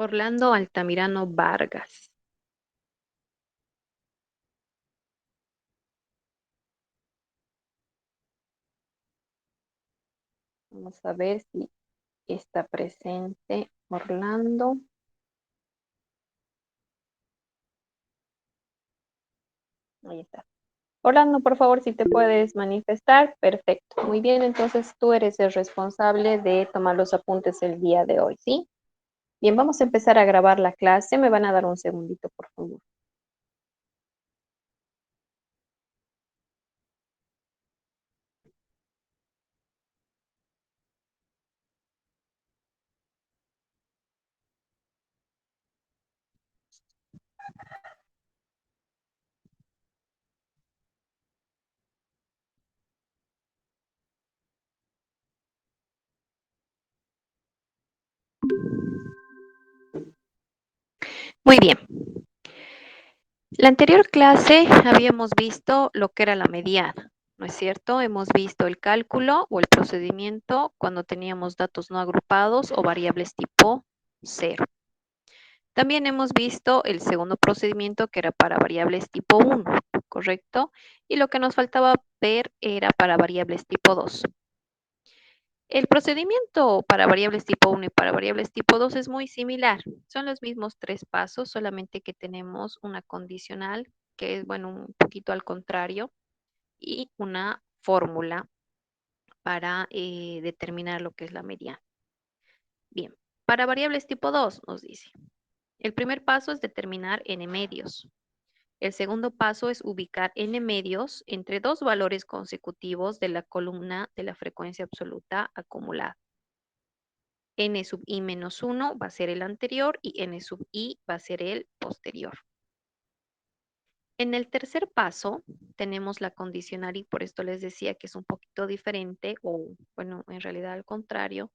Orlando Altamirano Vargas. Vamos a ver si está presente Orlando. Ahí está. Orlando, por favor, si te puedes manifestar. Perfecto. Muy bien, entonces tú eres el responsable de tomar los apuntes el día de hoy, ¿sí? Bien, vamos a empezar a grabar la clase. Me van a dar un segundito, por favor. Muy bien. La anterior clase habíamos visto lo que era la mediana, ¿no es cierto? Hemos visto el cálculo o el procedimiento cuando teníamos datos no agrupados o variables tipo cero. También hemos visto el segundo procedimiento que era para variables tipo 1, ¿correcto? Y lo que nos faltaba ver era para variables tipo 2. El procedimiento para variables tipo 1 y para variables tipo 2 es muy similar. Son los mismos tres pasos, solamente que tenemos una condicional, que es, bueno, un poquito al contrario, y una fórmula para determinar lo que es la mediana. Bien, para variables tipo 2 nos dice, el primer paso es determinar n medios. El segundo paso es ubicar n medios entre dos valores consecutivos de la columna de la frecuencia absoluta acumulada. N sub i menos 1 va a ser el anterior y n sub i va a ser el posterior. En el tercer paso tenemos la condicional y por esto les decía que es un poquito diferente o bueno, en realidad al contrario,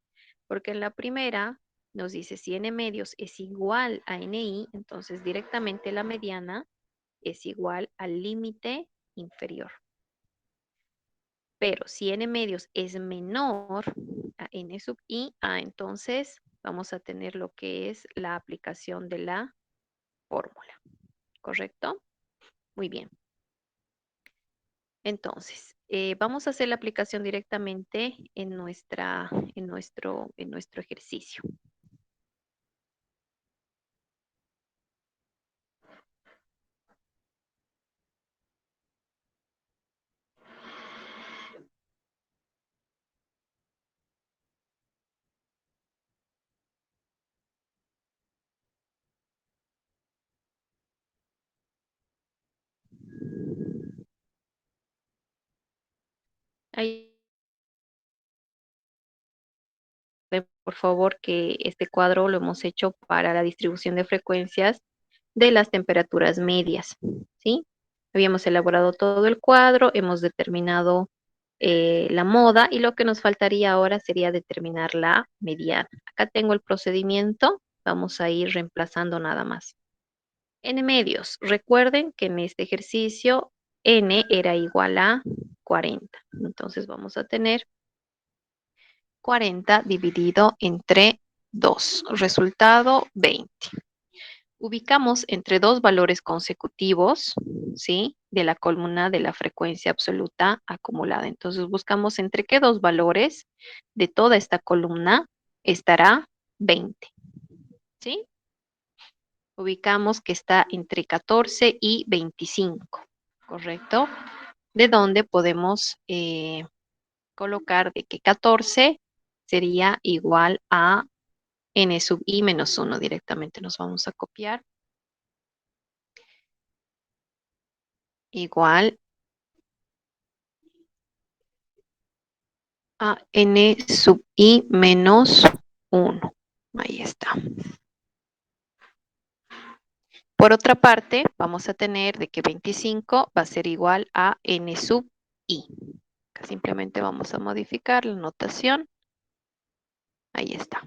porque en la primera nos dice si n medios es igual a ni, entonces directamente la mediana es igual al límite inferior. Pero si n medios es menor a n sub i, entonces vamos a tener lo que es la aplicación de la fórmula, ¿correcto? Muy bien. Entonces, vamos a hacer la aplicación directamente en nuestro ejercicio. Ahí, por favor, que este cuadro lo hemos hecho para la distribución de frecuencias de las temperaturas medias, ¿sí? Habíamos elaborado todo el cuadro, hemos determinado la moda y lo que nos faltaría ahora sería determinar la mediana. Acá tengo el procedimiento, vamos a ir reemplazando nada más. N medios, recuerden que en este ejercicio N era igual a 40, entonces vamos a tener 40 dividido entre 2, resultado 20. Ubicamos entre dos valores consecutivos, ¿sí? De la columna de la frecuencia absoluta acumulada. Entonces buscamos entre qué dos valores de toda esta columna estará 20, ¿sí? Ubicamos que está entre 14 y 25, ¿correcto? De donde podemos colocar de que 14 sería igual a n sub i menos 1. Directamente nos vamos a copiar. Igual a n sub i menos 1. Ahí está. Por otra parte, vamos a tener de que 25 va a ser igual a n sub i. Simplemente vamos a modificar la notación. Ahí está.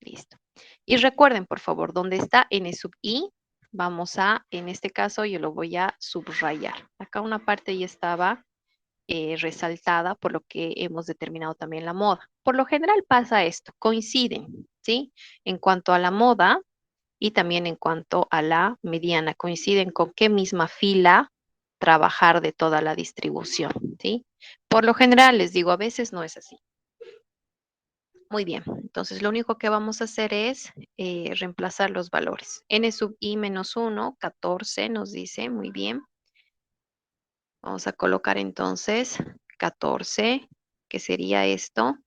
Listo. Y recuerden, por favor, ¿dónde está n sub i? Vamos a, en este caso, yo lo voy a subrayar. Acá una parte ya estaba resaltada por lo que hemos determinado también la moda. Por lo general pasa esto, coinciden, ¿sí? En cuanto a la moda y también en cuanto a la mediana, coinciden con qué misma fila trabajar de toda la distribución, ¿sí? Por lo general, les digo, a veces no es así. Muy bien, entonces lo único que vamos a hacer es reemplazar los valores. N sub i menos 1, 14 nos dice, muy bien. Vamos a colocar entonces 14, que sería esto,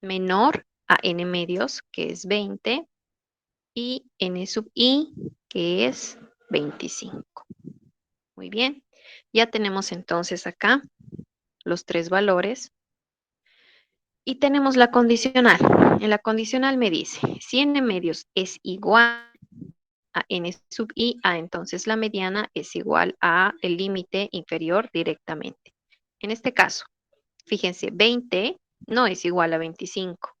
menor a n medios, que es 20, y n sub i, que es 25. Muy bien, ya tenemos entonces acá los tres valores y tenemos la condicional. En la condicional me dice, si n medios es igual a n sub i, entonces la mediana es igual a el límite inferior directamente. En este caso, fíjense, 20 no es igual a 25,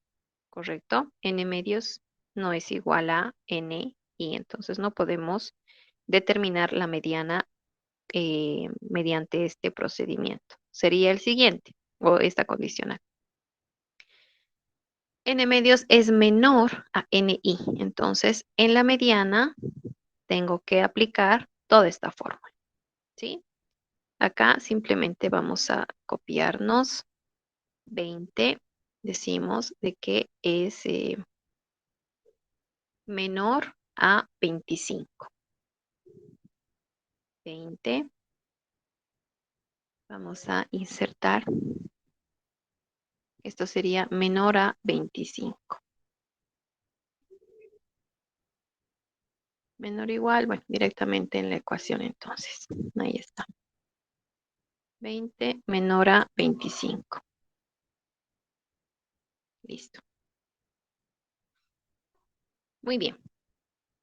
¿correcto? N medios no es igual a n y entonces no podemos determinar la mediana mediante este procedimiento. Sería el siguiente, o esta condicional. N medios es menor a ni, entonces en la mediana tengo que aplicar toda esta fórmula, ¿sí? Acá simplemente vamos a copiarnos 20, decimos de que es menor a 25. 20, vamos a insertar, esto sería menor a 25. Menor o igual, bueno, directamente en la ecuación entonces. Ahí está. 20 menor a 25. Listo. Muy bien.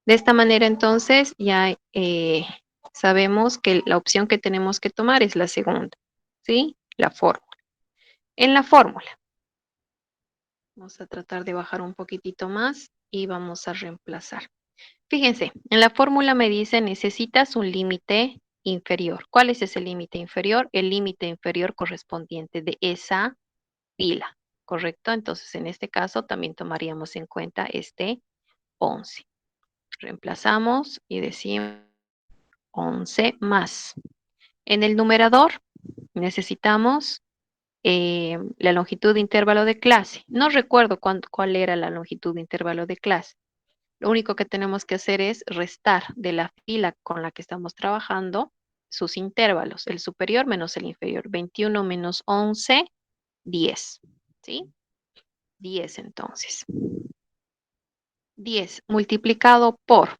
De esta manera entonces ya sabemos que la opción que tenemos que tomar es la segunda, ¿sí? La fórmula. En la fórmula, vamos a tratar de bajar un poquitito más y vamos a reemplazar. Fíjense, en la fórmula me dice necesitas un límite inferior. ¿Cuál es ese límite inferior? El límite inferior correspondiente de esa fila, ¿correcto? Entonces, en este caso también tomaríamos en cuenta este 11. Reemplazamos y decimos 11 más. En el numerador necesitamos la longitud de intervalo de clase. No recuerdo cuál era la longitud de intervalo de clase. Lo único que tenemos que hacer es restar de la fila con la que estamos trabajando sus intervalos, el superior menos el inferior. 21 menos 11, 10. ¿Sí? 10 entonces. 10 multiplicado por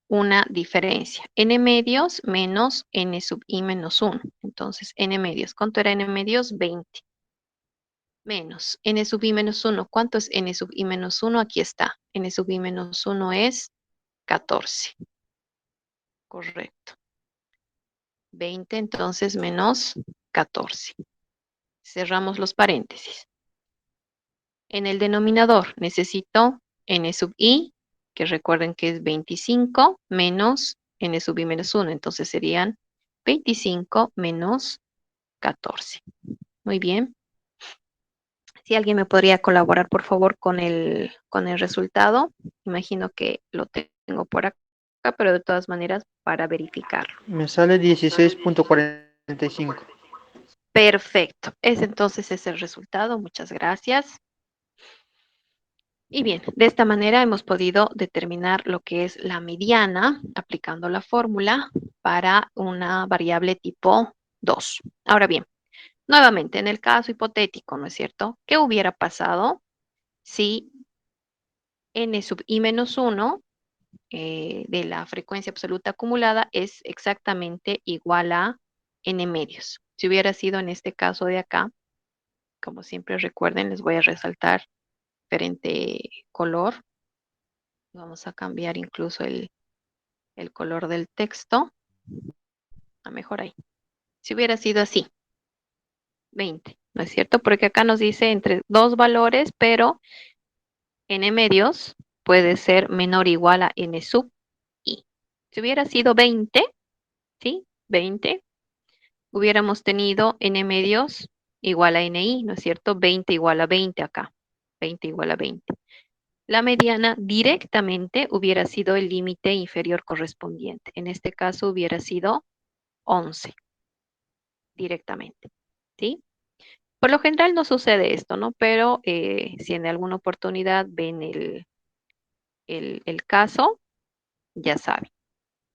una diferencia. N medios menos N sub i menos 1. Entonces, N medios. ¿Cuánto era N medios? 20. Menos N sub i menos 1. ¿Cuánto es N sub i menos 1? Aquí está. N sub i menos 1 es 14. Correcto. 20 entonces menos 14. Cerramos los paréntesis. En el denominador necesito n sub i, que recuerden que es 25, menos n sub i menos 1. Entonces serían 25 menos 14. Muy bien. Si alguien me podría colaborar, por favor, con el resultado. Imagino que lo tengo por acá, pero de todas maneras para verificarlo. Me sale 16.45. Perfecto. Entonces es el resultado. Muchas gracias. Y bien, de esta manera hemos podido determinar lo que es la mediana aplicando la fórmula para una variable tipo 2. Ahora bien, nuevamente en el caso hipotético, ¿no es cierto? ¿Qué hubiera pasado si n sub i menos 1 de la frecuencia absoluta acumulada es exactamente igual a n medios? Si hubiera sido en este caso de acá, como siempre recuerden, les voy a resaltar diferente color. Vamos a cambiar incluso el color del texto. A mejor ahí. Si hubiera sido así, 20, ¿no es cierto? Porque acá nos dice entre dos valores, pero n medios puede ser menor o igual a n sub i. Si hubiera sido 20, ¿sí? 20, hubiéramos tenido n medios igual a ni, ¿no es cierto? 20 igual a 20 acá, 20 igual a 20. La mediana directamente hubiera sido el límite inferior correspondiente. En este caso hubiera sido 11 directamente, ¿sí? Por lo general no sucede esto, ¿no? Pero si en alguna oportunidad ven el caso, ya saben,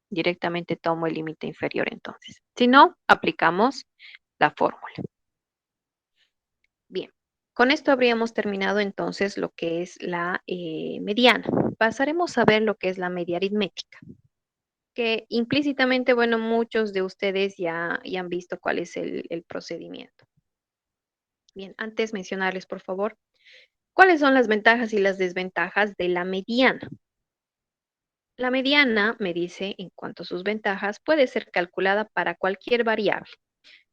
directamente tomo el límite inferior entonces. Si no, aplicamos la fórmula. Bien, con esto habríamos terminado entonces lo que es la mediana. Pasaremos a ver lo que es la media aritmética, que implícitamente, bueno, muchos de ustedes ya han visto cuál es el procedimiento. Bien, antes mencionarles, por favor, cuáles son las ventajas y las desventajas de la mediana. La mediana, me dice, en cuanto a sus ventajas, puede ser calculada para cualquier variable.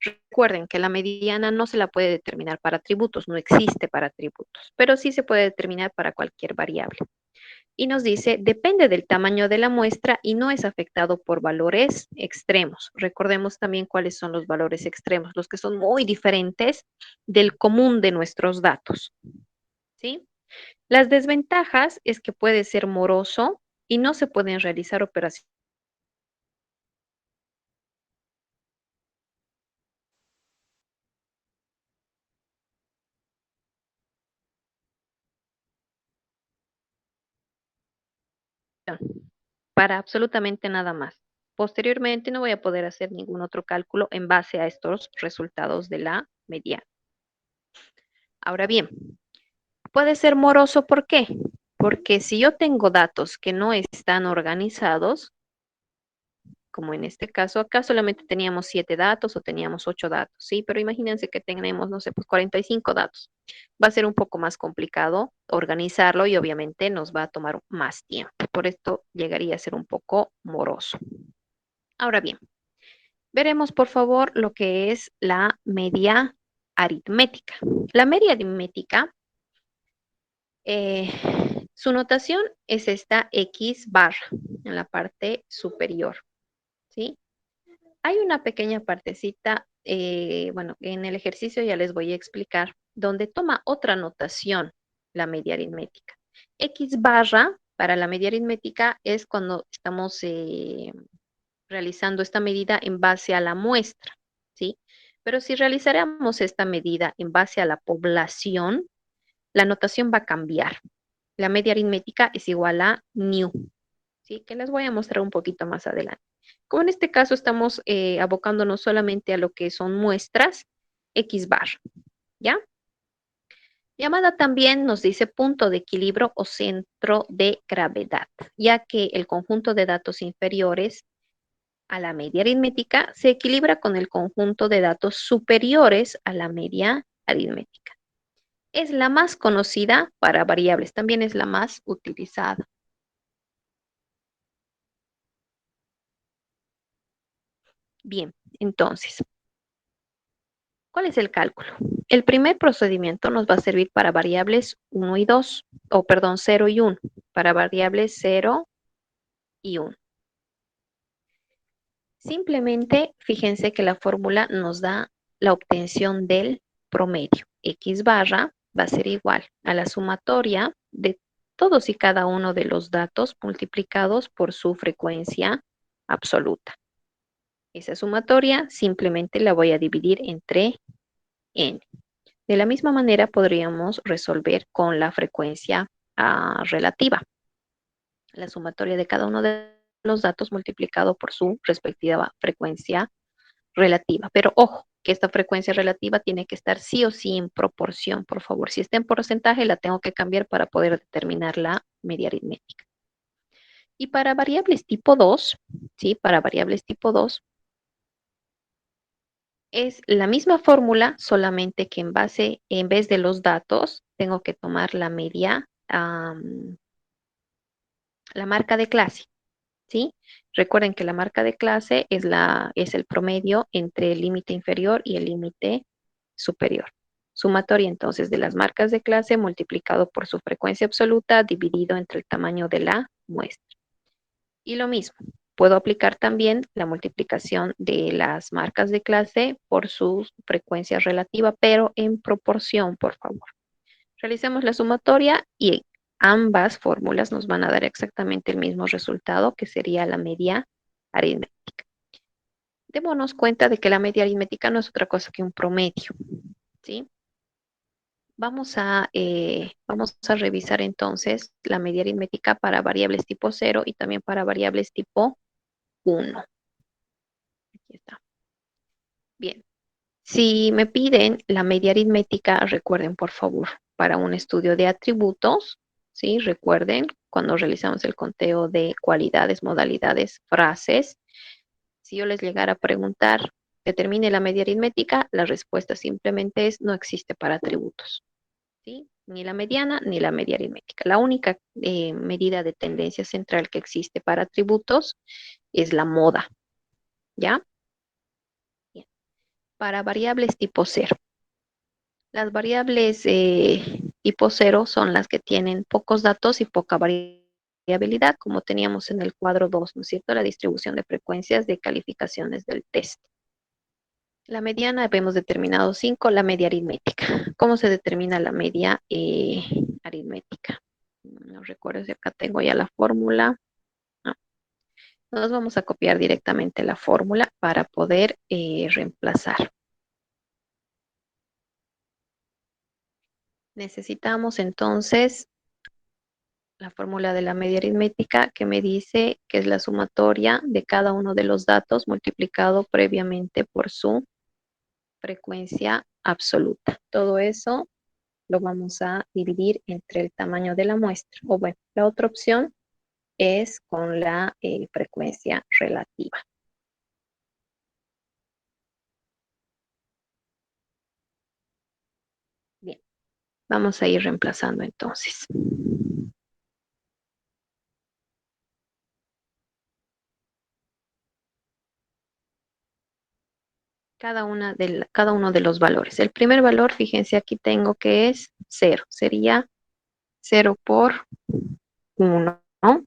Recuerden que la mediana no se la puede determinar para atributos, no existe para atributos, pero sí se puede determinar para cualquier variable. Y nos dice, depende del tamaño de la muestra y no es afectado por valores extremos. Recordemos también cuáles son los valores extremos, los que son muy diferentes del común de nuestros datos, ¿sí? Las desventajas es que puede ser moroso y no se pueden realizar operaciones. Para absolutamente nada más. Posteriormente no voy a poder hacer ningún otro cálculo en base a estos resultados de la mediana. Ahora bien, puede ser moroso, ¿por qué? Porque si yo tengo datos que no están organizados, como en este caso, acá solamente teníamos 7 datos o teníamos 8 datos, ¿sí? Pero imagínense que tenemos, no sé, pues 45 datos. Va a ser un poco más complicado organizarlo y obviamente nos va a tomar más tiempo. Por esto llegaría a ser un poco moroso. Ahora bien, veremos, por favor, lo que es la media aritmética. La media aritmética, eh, su notación es esta X barra en la parte superior, ¿sí? Hay una pequeña partecita, bueno, en el ejercicio ya les voy a explicar, donde toma otra notación la media aritmética. X barra para la media aritmética es cuando estamos realizando esta medida en base a la muestra, ¿sí? Pero si realizáramos esta medida en base a la población, la notación va a cambiar. La media aritmética es igual a new, ¿sí? Que les voy a mostrar un poquito más adelante. Como en este caso estamos abocándonos solamente a lo que son muestras, X bar, ¿ya? Llamada también nos dice punto de equilibrio o centro de gravedad, ya que el conjunto de datos inferiores a la media aritmética se equilibra con el conjunto de datos superiores a la media aritmética. Es la más conocida para variables, también es la más utilizada. Bien, entonces, ¿cuál es el cálculo? El primer procedimiento nos va a servir para variables uno y 2, o perdón, cero y 1, para variables cero y 1. Simplemente fíjense que la fórmula nos da la obtención del promedio. X barra va a ser igual a la sumatoria de todos y cada uno de los datos multiplicados por su frecuencia absoluta. Esa sumatoria simplemente la voy a dividir entre n. De la misma manera podríamos resolver con la frecuencia relativa, la sumatoria de cada uno de los datos multiplicado por su respectiva frecuencia relativa. Pero ojo, que esta frecuencia relativa tiene que estar sí o sí en proporción, por favor. Si está en porcentaje, la tengo que cambiar para poder determinar la media aritmética. Y para variables tipo 2, ¿sí? Para variables tipo 2, es la misma fórmula, solamente que en vez de los datos, tengo que tomar la media, la marca de clase, ¿sí? Recuerden que la marca de clase es el promedio entre el límite inferior y el límite superior. Sumatoria entonces de las marcas de clase multiplicado por su frecuencia absoluta dividido entre el tamaño de la muestra. Y lo mismo, puedo aplicar también la multiplicación de las marcas de clase por su frecuencia relativa, pero en proporción, por favor. Realicemos la sumatoria y ambas fórmulas nos van a dar exactamente el mismo resultado, que sería la media aritmética. Démonos cuenta de que la media aritmética no es otra cosa que un promedio, ¿sí? Vamos a revisar entonces la media aritmética para variables tipo cero y también para variables tipo uno. Aquí está. Bien. Si me piden la media aritmética, recuerden por favor, para un estudio de atributos, ¿sí? Recuerden cuando realizamos el conteo de cualidades, modalidades, frases. Si yo les llegara a preguntar, determine la media aritmética, la respuesta simplemente es no existe para atributos, ¿sí? Ni la mediana ni la media aritmética. La única medida de tendencia central que existe para atributos es la moda, ¿ya? Bien. Para variables tipo cero. Las variables tipo cero son las que tienen pocos datos y poca variabilidad, como teníamos en el cuadro 2, ¿no es cierto? La distribución de frecuencias de calificaciones del test. La mediana hemos determinado 5, la media aritmética. ¿Cómo se determina la media aritmética? No recuerdo si acá tengo ya la fórmula. No. Nos vamos a copiar directamente la fórmula para poder reemplazar. Necesitamos entonces la fórmula de la media aritmética que me dice que es la sumatoria de cada uno de los datos multiplicado previamente por su frecuencia absoluta. Todo eso lo vamos a dividir entre el tamaño de la muestra. O bueno, la otra opción es con la frecuencia relativa. Bien, vamos a ir reemplazando entonces. Cada uno de los valores. El primer valor, fíjense, aquí tengo que es 0. Sería 0 por 1, ¿no?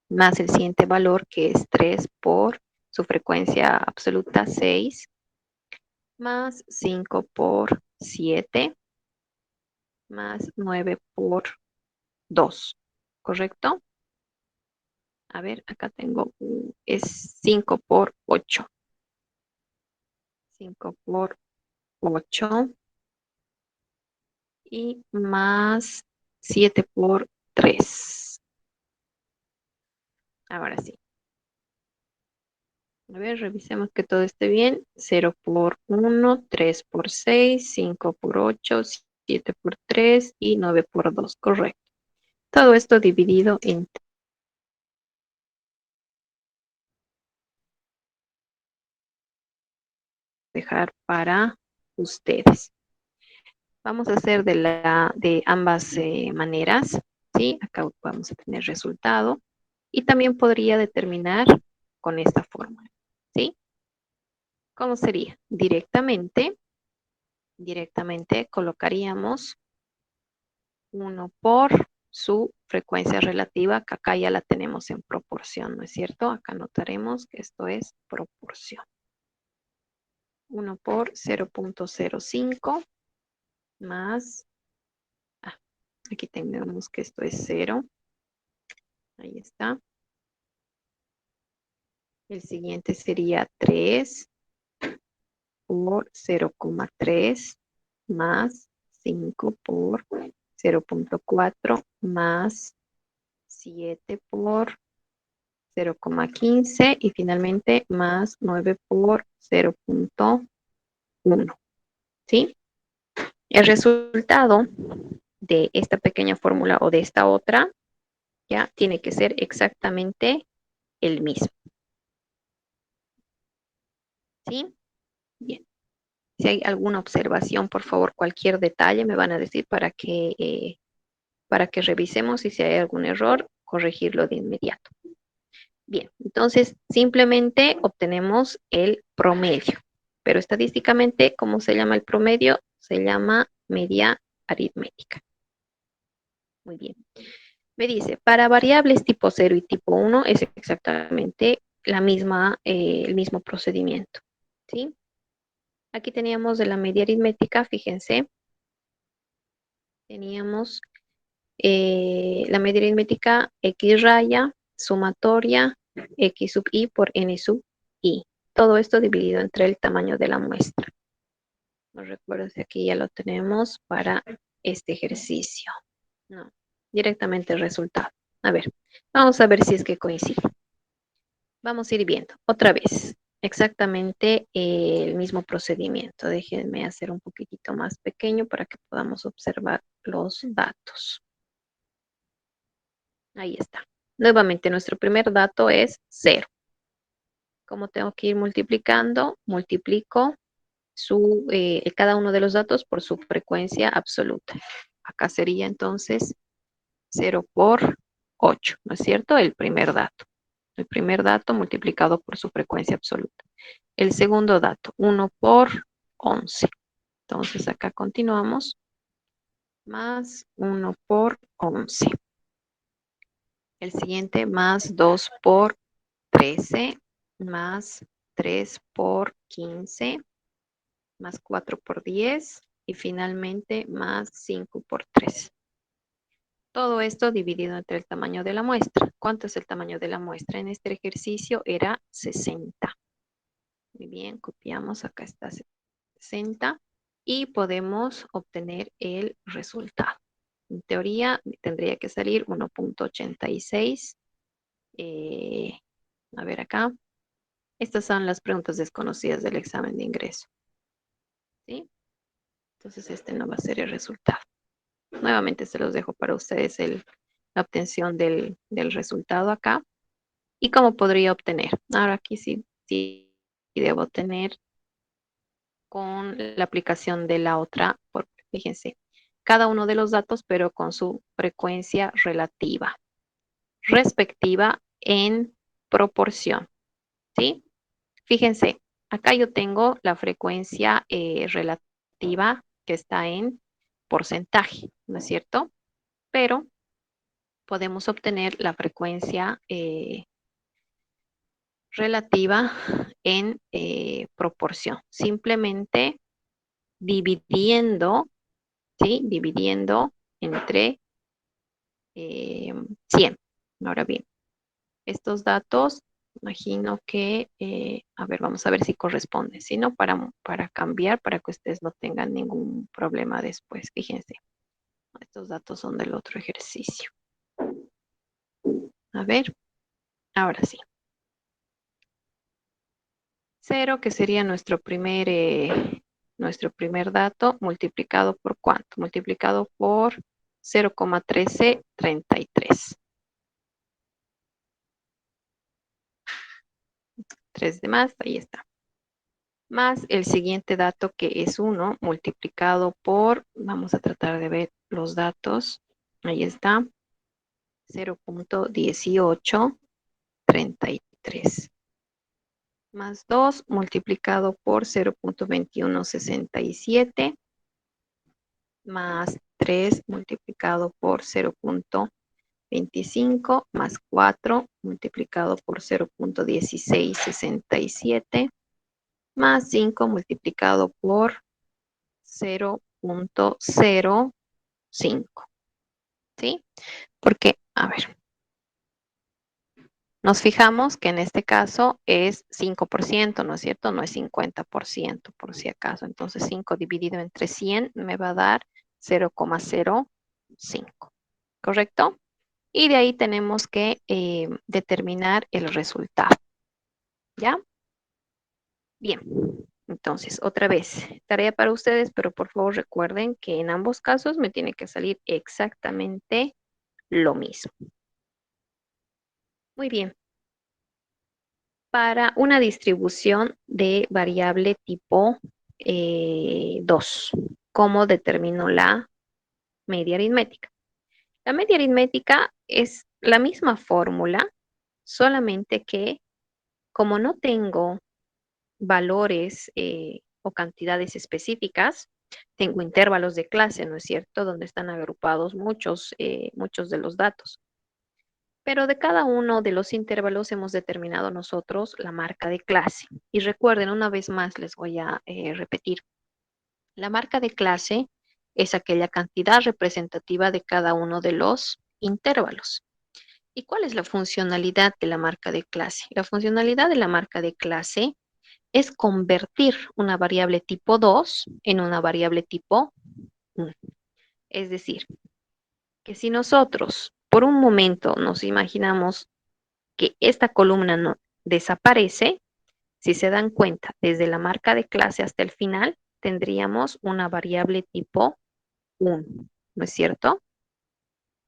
Más el siguiente valor que es 3 por su frecuencia absoluta 6, más 5 por 7, más 9 por 2, ¿correcto? A ver, acá tengo, es 5 por 8. 5 por 8 y más 7 por 3. Ahora sí. A ver, revisemos que todo esté bien. 0 por 1, 3 por 6, 5 por 8, 7 por 3 y 9 por 2. Correcto. Todo esto dividido en dejar para ustedes. Vamos a hacer de ambas maneras. ¿Sí? Acá vamos a tener resultado. Y también podría determinar con esta fórmula. ¿Sí? ¿Cómo sería? Directamente colocaríamos 1 por su frecuencia relativa, que acá ya la tenemos en proporción, ¿no es cierto? Acá notaremos que esto es proporción. 1 por 0.05 más, aquí tenemos que esto es 0. Ahí está. El siguiente sería 3 por 0,3 más 5 por 0.4 más 7 por 0,15 y finalmente más 9 por 0.1. ¿Sí? El resultado de esta pequeña fórmula o de esta otra ya tiene que ser exactamente el mismo. ¿Sí? Bien. Si hay alguna observación, por favor, cualquier detalle me van a decir para que revisemos y si hay algún error, corregirlo de inmediato. Bien, entonces simplemente obtenemos el promedio, pero estadísticamente, ¿cómo se llama el promedio? Se llama media aritmética. Muy bien. Me dice, para variables tipo cero y tipo 1 es exactamente el mismo procedimiento, ¿sí? Aquí teníamos de la media aritmética, fíjense, teníamos la media aritmética x raya, sumatoria, x sub i por n sub i. Todo esto dividido entre el tamaño de la muestra. No recuerdo si aquí ya lo tenemos para este ejercicio. No, directamente el resultado. A ver, vamos a ver si es que coincide. Vamos a ir viendo otra vez. Exactamente el mismo procedimiento. Déjenme hacer un poquitito más pequeño para que podamos observar los datos. Ahí está. Nuevamente, nuestro primer dato es 0. Como tengo que ir multiplicando, multiplico cada uno de los datos por su frecuencia absoluta. Acá sería entonces 0 por 8, ¿no es cierto? El primer dato. El primer dato multiplicado por su frecuencia absoluta. El segundo dato, 1 por 11. Entonces acá continuamos. Más 1 por 11. El siguiente, más 2 por 13, más 3 por 15, más 4 por 10 y finalmente más 5 por 3. Todo esto dividido entre el tamaño de la muestra. ¿Cuánto es el tamaño de la muestra? En este ejercicio era 60. Muy bien, copiamos, acá está 60 y podemos obtener el resultado. En teoría tendría que salir 1.86. A ver acá. Estas son las preguntas desconocidas del examen de ingreso. ¿Sí? Entonces este no va a ser el resultado. Nuevamente se los dejo para ustedes la obtención del resultado acá. ¿Y cómo podría obtener? Ahora aquí sí debo tener con la aplicación de la otra, fíjense, cada uno de los datos, pero con su frecuencia relativa, respectiva en proporción, ¿sí? Fíjense, acá yo tengo la frecuencia relativa que está en porcentaje, ¿no es cierto? Pero podemos obtener la frecuencia relativa en proporción, simplemente dividiendo, ¿sí? Dividiendo entre 100. Ahora bien, estos datos, imagino que, a ver, vamos a ver si corresponde, si no, para cambiar, para que ustedes no tengan ningún problema después. Fíjense, estos datos son del otro ejercicio. A ver, ahora sí. 0, que sería nuestro primer dato, multiplicado por ¿cuánto? Multiplicado por 0,1333. 3 de más, ahí está. Más el siguiente dato que es 1 multiplicado por, vamos a tratar de ver los datos, ahí está, 0.1833. Más 2 multiplicado por 0.2167, más 3 multiplicado por 0.25, más 4 multiplicado por 0.1667, más 5 multiplicado por 0.05, ¿sí? Porque, a ver, nos fijamos que en este caso es 5%, ¿no es cierto? No es 50%, por si acaso. Entonces, 5 dividido entre 100 me va a dar 0,05, ¿correcto? Y de ahí tenemos que determinar el resultado, ¿ya? Bien, entonces, otra vez, tarea para ustedes, pero por favor recuerden que en ambos casos me tiene que salir exactamente lo mismo. Muy bien. Para una distribución de variable tipo 2, ¿cómo determino la media aritmética? La media aritmética es la misma fórmula, solamente que como no tengo valores o cantidades específicas, tengo intervalos de clase, ¿no es cierto?, donde están agrupados muchos de los datos. Pero de cada uno de los intervalos hemos determinado nosotros la marca de clase. Y recuerden, una vez más les voy a repetir, la marca de clase es aquella cantidad representativa de cada uno de los intervalos. ¿Y cuál es la funcionalidad de la marca de clase? La funcionalidad de la marca de clase es convertir una variable tipo 2 en una variable tipo 1. Es decir, que si nosotros por un momento nos imaginamos que esta columna no desaparece, si se dan cuenta, desde la marca de clase hasta el final, tendríamos una variable tipo 1, ¿no es cierto?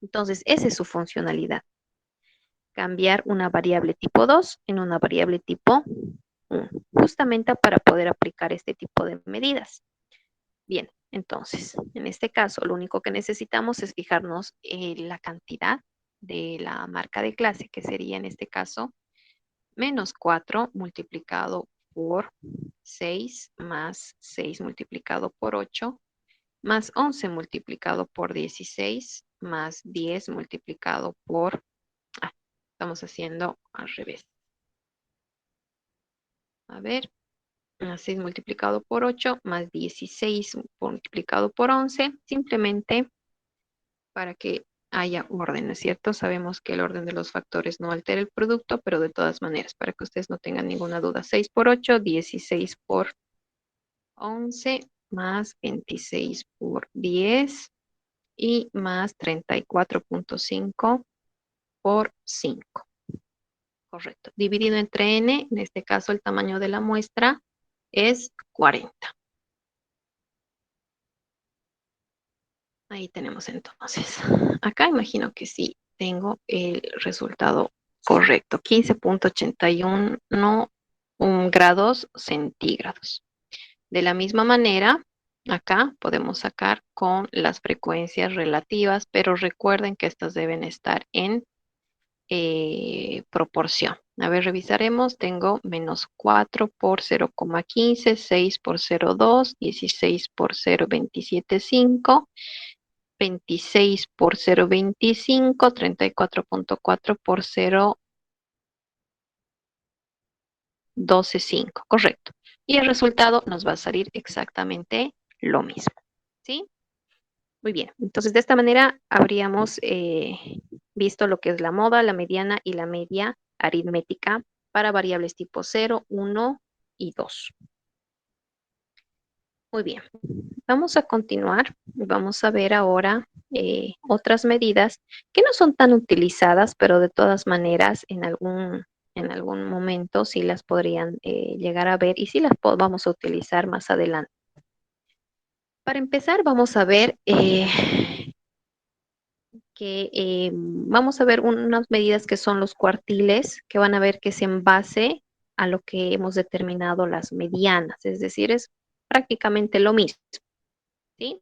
Entonces, esa es su funcionalidad, cambiar una variable tipo 2 en una variable tipo 1, justamente para poder aplicar este tipo de medidas. Bien, entonces, en este caso, lo único que necesitamos es fijarnos en la cantidad de la marca de clase, que sería en este caso menos 4 multiplicado por 6 más 6 multiplicado por 8 más 11 multiplicado por 16 más 10 multiplicado por... Ah, estamos haciendo al revés. A ver, más 6 multiplicado por 8 más 16 multiplicado por 11, simplemente para que haya orden, ¿no es cierto? Sabemos que el orden de los factores no altera el producto, pero de todas maneras, para que ustedes no tengan ninguna duda, 6 por 8, 16 por 11, más 26 por 10 y más 34.5 por 5. Correcto. Dividido entre n, en este caso el tamaño de la muestra es 40. Ahí tenemos entonces. Acá imagino que sí tengo el resultado correcto. 15.81 grados centígrados. De la misma manera, acá podemos sacar con las frecuencias relativas, pero recuerden que estas deben estar en proporción. A ver, revisaremos. Tengo menos 4 por 0,15, 6 por 0,2, 16 por 0,275. 26 por 0,25, 34.4 por 0,125, correcto. Y el resultado nos va a salir exactamente lo mismo, ¿sí? Muy bien, entonces de esta manera habríamos visto lo que es la moda, la mediana y la media aritmética para variables tipo 0, 1 y 2. Muy bien, vamos a continuar. Vamos a ver ahora otras medidas que no son tan utilizadas, pero de todas maneras en algún momento sí las podrían llegar a ver y sí las vamos a utilizar más adelante. Para empezar, vamos a ver vamos a ver unas medidas que son los cuartiles, que van a ver que es en base a lo que hemos determinado las medianas, es decir, es prácticamente lo mismo, ¿sí?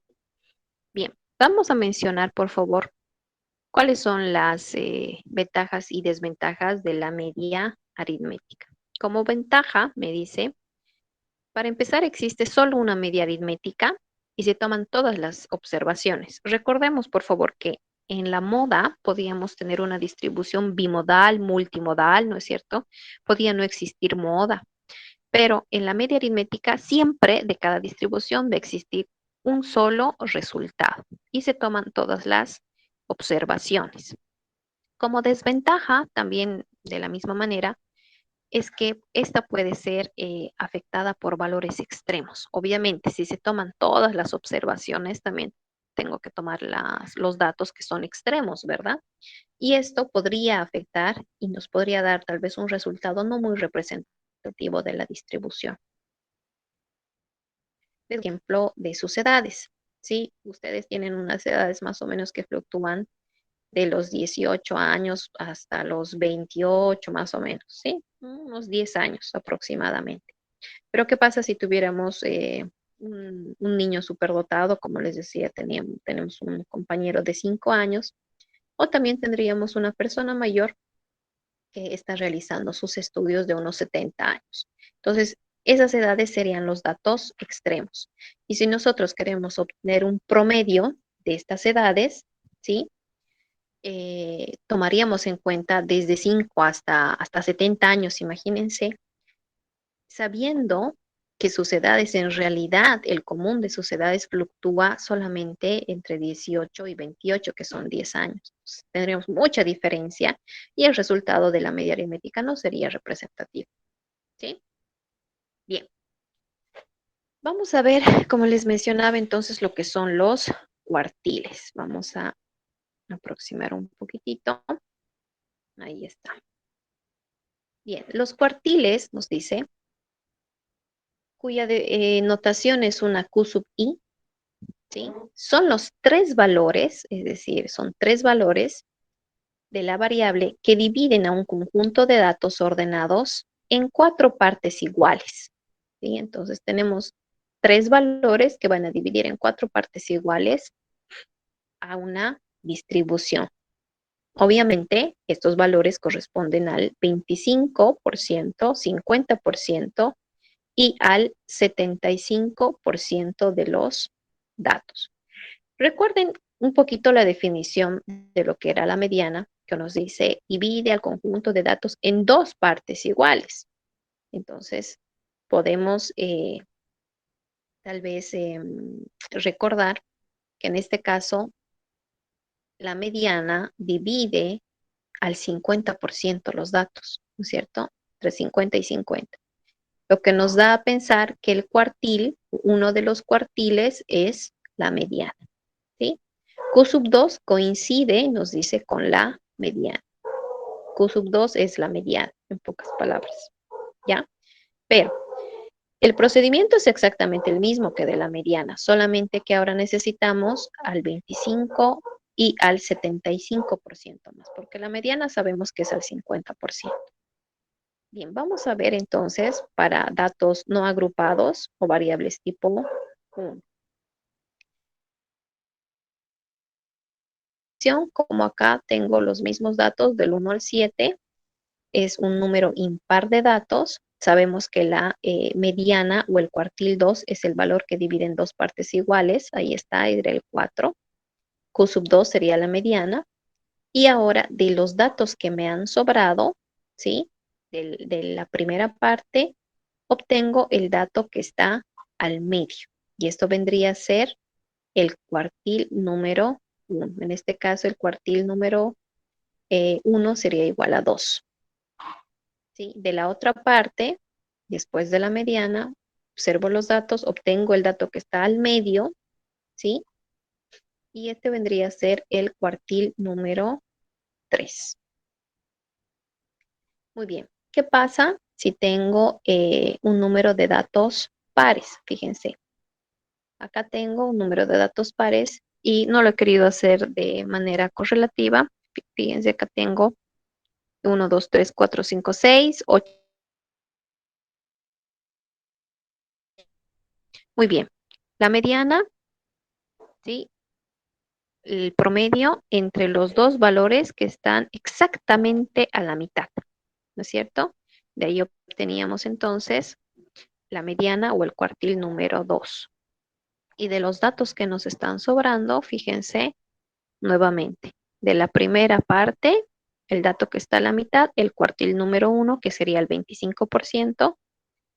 Bien, vamos a mencionar, por favor, cuáles son las ventajas y desventajas de la media aritmética. Como ventaja, me dice, para empezar, existe solo una media aritmética y se toman todas las observaciones. Recordemos, por favor, que en la moda podíamos tener una distribución bimodal, multimodal, ¿no es cierto? Podía no existir moda, pero en la media aritmética siempre de cada distribución va a existir un solo resultado y se toman todas las observaciones. Como desventaja, también de la misma manera, es que esta puede ser afectada por valores extremos. Obviamente, si se toman todas las observaciones, también tengo que tomar los datos que son extremos, ¿verdad? Y esto podría afectar y nos podría dar tal vez un resultado no muy representativo de la distribución. Por ejemplo, de sus edades. ¿Sí? Ustedes tienen unas edades más o menos que fluctúan de los 18 años hasta los 28 más o menos, ¿sí? Unos 10 años aproximadamente. Pero ¿qué pasa si tuviéramos un niño superdotado? Como les decía, tenemos un compañero de 5 años o también tendríamos una persona mayor que está realizando sus estudios de unos 70 años. Entonces, esas edades serían los datos extremos. Y si nosotros queremos obtener un promedio de estas edades, ¿sí? tomaríamos en cuenta desde 5 hasta 70 años, imagínense, sabiendo que sus edades, en realidad, el común de sus edades fluctúa solamente entre 18 y 28, que son 10 años. Entonces, tendríamos mucha diferencia y el resultado de la media aritmética no sería representativo. ¿Sí? Bien, vamos a ver, como les mencionaba entonces, lo que son los cuartiles. Vamos a aproximar un poquitito. Ahí está. Bien, los cuartiles, nos dice, cuya notación es una Q sub i, ¿sí? Son los tres valores, es decir, son tres valores de la variable que dividen a un conjunto de datos ordenados en cuatro partes iguales, ¿sí? Entonces tenemos tres valores que van a dividir en cuatro partes iguales a una distribución. Obviamente, estos valores corresponden al 25%, 50% y al 75% de los datos. Recuerden un poquito la definición de lo que era la mediana, que nos dice divide al conjunto de datos en dos partes iguales. Entonces, podemos tal vez recordar que en este caso la mediana divide al 50% los datos, ¿no es cierto? Entre 50 y 50. Lo que nos da a pensar que el cuartil, uno de los cuartiles es la mediana, ¿sí? Q sub 2 coincide, nos dice, con la mediana. Q sub 2 es la mediana, en pocas palabras, ¿ya? Pero el procedimiento es exactamente el mismo que de la mediana, solamente que ahora necesitamos al 25 y al 75% más, porque la mediana sabemos que es al 50%. Bien, vamos a ver entonces para datos no agrupados o variables tipo 1. Como acá tengo los mismos datos del 1 al 7, es un número impar de datos. Sabemos que la mediana o el cuartil 2 es el valor que divide en dos partes iguales. Ahí está, era el 4. Q sub 2 sería la mediana. Y ahora de los datos que me han sobrado, ¿sí? De la primera parte, obtengo el dato que está al medio. Y esto vendría a ser el cuartil número 1. En este caso, el cuartil número 1 sería igual a 2. ¿Sí? De la otra parte, después de la mediana, observo los datos, obtengo el dato que está al medio, ¿sí? Y este vendría a ser el cuartil número 3. Muy bien. ¿Qué pasa si tengo un número de datos pares? Fíjense, acá tengo un número de datos pares y no lo he querido hacer de manera correlativa. Fíjense, acá tengo 1, 2, 3, 4, 5, 6, 8. Muy bien. La mediana, ¿sí? El promedio entre los dos valores que están exactamente a la mitad, ¿no es cierto? De ahí obteníamos entonces la mediana o el cuartil número 2. Y de los datos que nos están sobrando, fíjense nuevamente, de la primera parte, el dato que está a la mitad, el cuartil número 1, que sería el 25%,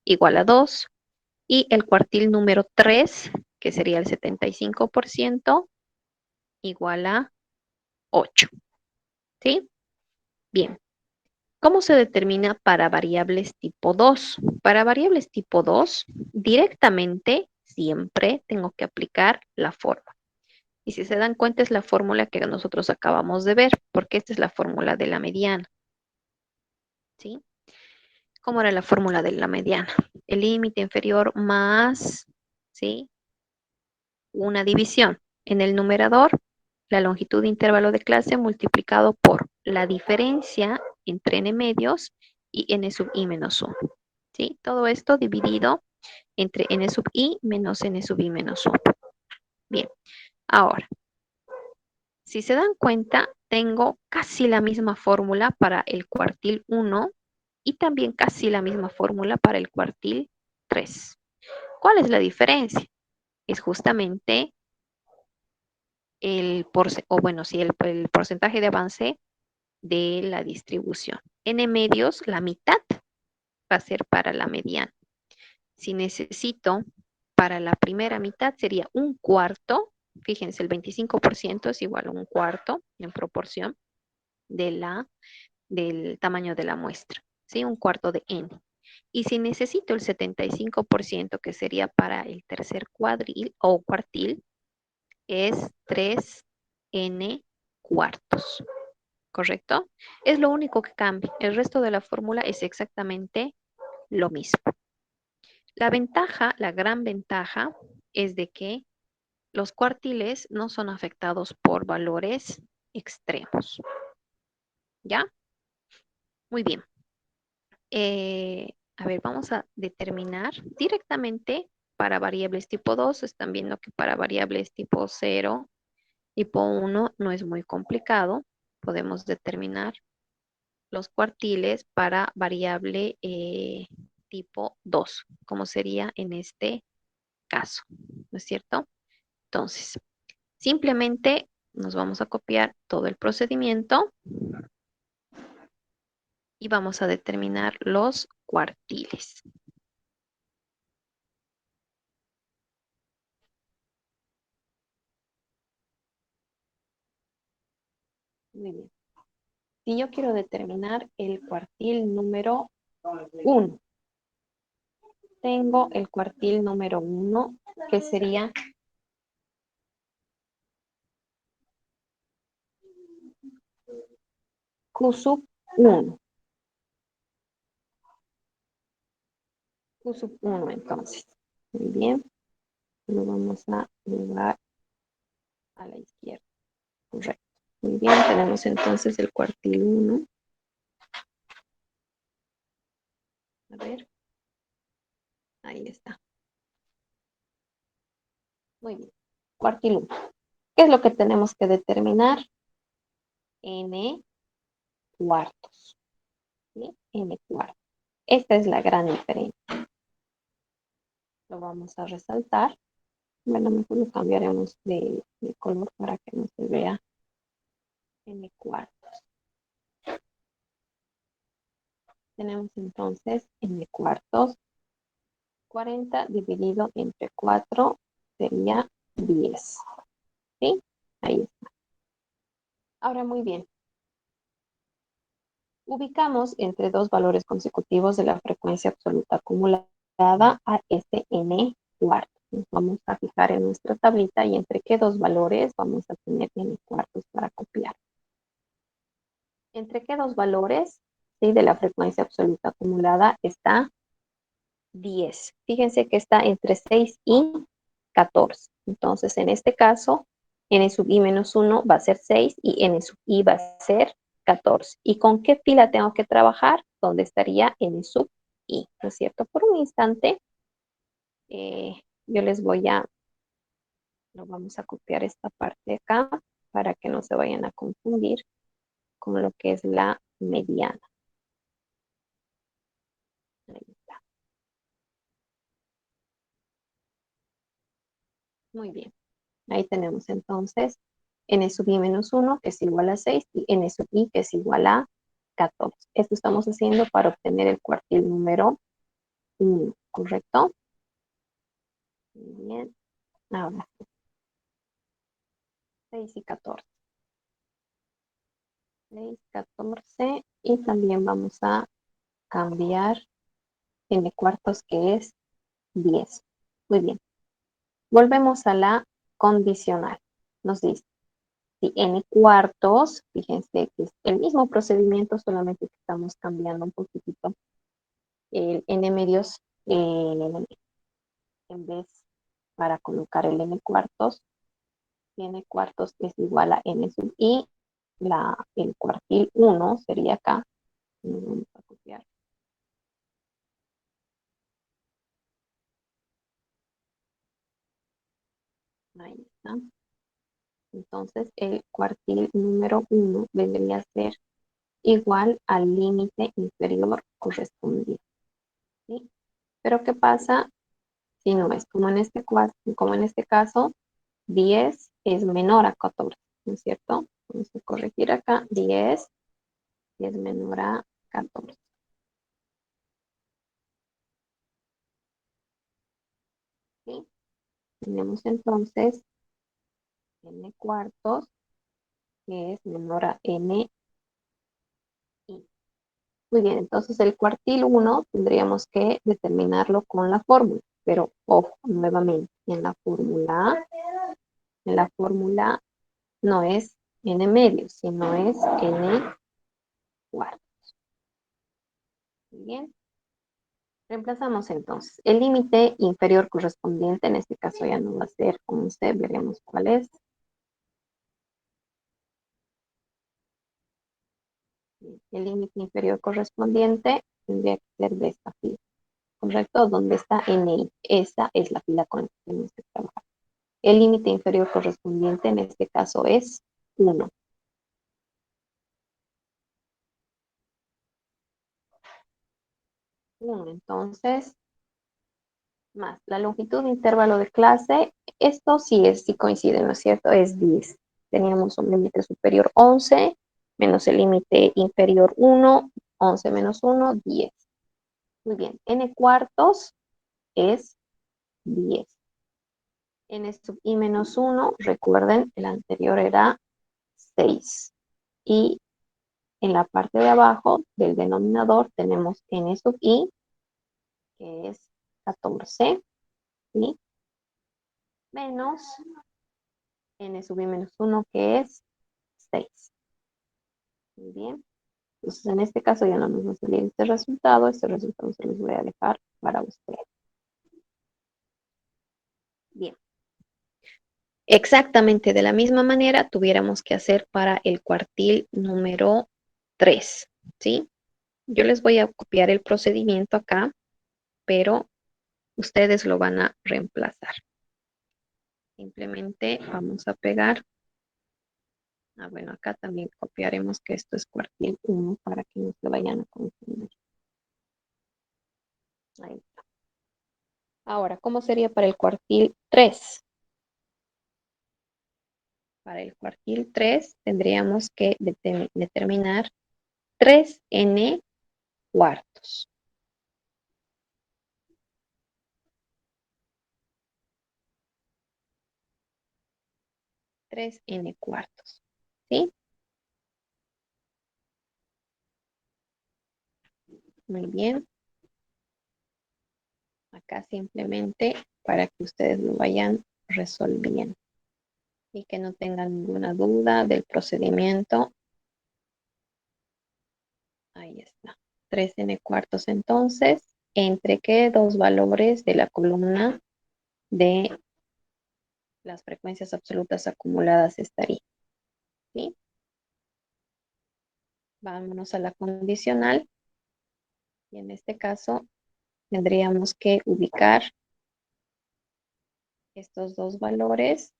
igual a 2, y el cuartil número 3, que sería el 75%, igual a 8. ¿Sí? Bien. ¿Cómo se determina para variables tipo 2? Para variables tipo 2, directamente siempre tengo que aplicar la fórmula. Y si se dan cuenta es la fórmula que nosotros acabamos de ver, porque esta es la fórmula de la mediana. ¿Sí? ¿Cómo era la fórmula de la mediana? El límite inferior más, ¿sí? Una división. En el numerador, la longitud de intervalo de clase multiplicado por la diferencia entre n medios y n sub i menos 1. ¿Sí? Todo esto dividido entre n sub i menos n sub i menos 1. Bien, ahora, si se dan cuenta, tengo casi la misma fórmula para el cuartil 1 y también casi la misma fórmula para el cuartil 3. ¿Cuál es la diferencia? Es justamente o bueno, sí, el porcentaje de avance de la distribución. N medios, la mitad va a ser para la mediana. Si necesito para la primera mitad sería un cuarto, fíjense, el 25% es igual a un cuarto en proporción de del tamaño de la muestra, ¿sí? Un cuarto de n. Y si necesito el 75%, que sería para el tercer cuadril o cuartil, es 3n cuartos, ¿correcto? Es lo único que cambia. El resto de la fórmula es exactamente lo mismo. La ventaja, la gran ventaja, es de que los cuartiles no son afectados por valores extremos. ¿Ya? Muy bien. A ver, vamos a determinar directamente para variables tipo 2. Están viendo que para variables tipo 0, tipo 1 no es muy complicado. Podemos determinar los cuartiles para variable tipo 2, como sería en este caso, ¿no es cierto? Entonces, simplemente nos vamos a copiar todo el procedimiento y vamos a determinar los cuartiles. Muy bien. Si yo quiero determinar el cuartil número 1, tengo el cuartil número 1, que sería Q sub 1. Q sub 1, entonces. Muy bien. Lo vamos a llevar a la izquierda. Correcto. Muy bien, tenemos entonces el cuartil 1. A ver, ahí está. Muy bien. Cuartil 1. ¿Qué es lo que tenemos que determinar? N cuartos. ¿Sí? N cuartos. Esta es la gran diferencia. Lo vamos a resaltar. Bueno, mejor lo cambiaremos de color para que no se vea N cuartos. Tenemos entonces N cuartos. 40 dividido entre 4 sería 10. ¿Sí? Ahí está. Ahora muy bien. Ubicamos entre dos valores consecutivos de la frecuencia absoluta acumulada a este n cuartos. Nos vamos a fijar en nuestra tablita y entre qué dos valores vamos a tener n cuartos para copiar. Entre qué dos valores, ¿sí?, de la frecuencia absoluta acumulada está 10. Fíjense que está entre 6 y 14. Entonces, en este caso, n sub i menos 1 va a ser 6 y n sub i va a ser 14. ¿Y con qué fila tengo que trabajar? ¿Dónde estaría n sub i? ¿No es cierto? Por un instante, yo les lo vamos a copiar esta parte acá para que no se vayan a confundir con lo que es la mediana. Ahí está. Muy bien. Ahí tenemos entonces n sub i menos 1, que es igual a 6, y n sub i, que es igual a 14. Esto estamos haciendo para obtener el cuartil número 1, ¿correcto? Muy bien. Ahora, 6 y 14. 6, 14. Y también vamos a cambiar n cuartos, que es 10. Muy bien. Volvemos a la condicional. Nos dice, si n cuartos, fíjense que es el mismo procedimiento, solamente que estamos cambiando un poquitito el n medios, en vez para colocar el n cuartos. N cuartos es igual a n sub i. El cuartil 1 sería acá. Vamos a copiar. Ahí está. Entonces, el cuartil número 1 vendría a ser igual al límite inferior correspondiente. ¿Sí? Pero ¿qué pasa si no es como en este caso? 10 es menor a 14, ¿no es cierto? Vamos a corregir acá, 10 es menor a 14. ¿Sí? Tenemos entonces n cuartos, que es menor a n i. Muy bien, entonces el cuartil 1 tendríamos que determinarlo con la fórmula, pero ojo, nuevamente, en la fórmula no es n medio, sino es n cuarto. Muy bien. Reemplazamos entonces el límite inferior correspondiente, en este caso ya no va a ser 11, veremos cuál es. El límite inferior correspondiente tendría que ser de esta fila, ¿correcto? Donde está NI. Esa es la fila con la que tenemos que trabajar. El límite inferior correspondiente en este caso es 1. Entonces, más la longitud de intervalo de clase, esto sí coincide, ¿no es cierto? Es 10. Teníamos un límite superior 11, menos el límite inferior 1, 11 menos 1, 10. Muy bien, n cuartos es 10. N sub i menos 1, recuerden, el anterior era 6. Y en la parte de abajo del denominador tenemos n sub i, que es 14, ¿sí? Menos n sub i menos 1, que es 6. Muy bien. Entonces, en este caso ya no nos va a salir este resultado. Este resultado se los voy a dejar para ustedes. Bien. Exactamente de la misma manera tuviéramos que hacer para el cuartil número 3, ¿sí? Yo les voy a copiar el procedimiento acá, pero ustedes lo van a reemplazar. Simplemente vamos a pegar. Bueno, acá también copiaremos que esto es cuartil 1 para que no se vayan a confundir. Ahí está. Ahora, ¿cómo sería para el cuartil 3? Para el cuartil 3 tendríamos que determinar 3n cuartos. 3n cuartos. ¿Sí? Muy bien. Acá simplemente para que ustedes lo vayan resolviendo y que no tengan ninguna duda del procedimiento. Ahí está. 3n cuartos entonces, entre qué dos valores de la columna de las frecuencias absolutas acumuladas estaría. ¿Sí? Vámonos a la condicional. Y en este caso tendríamos que ubicar estos dos valores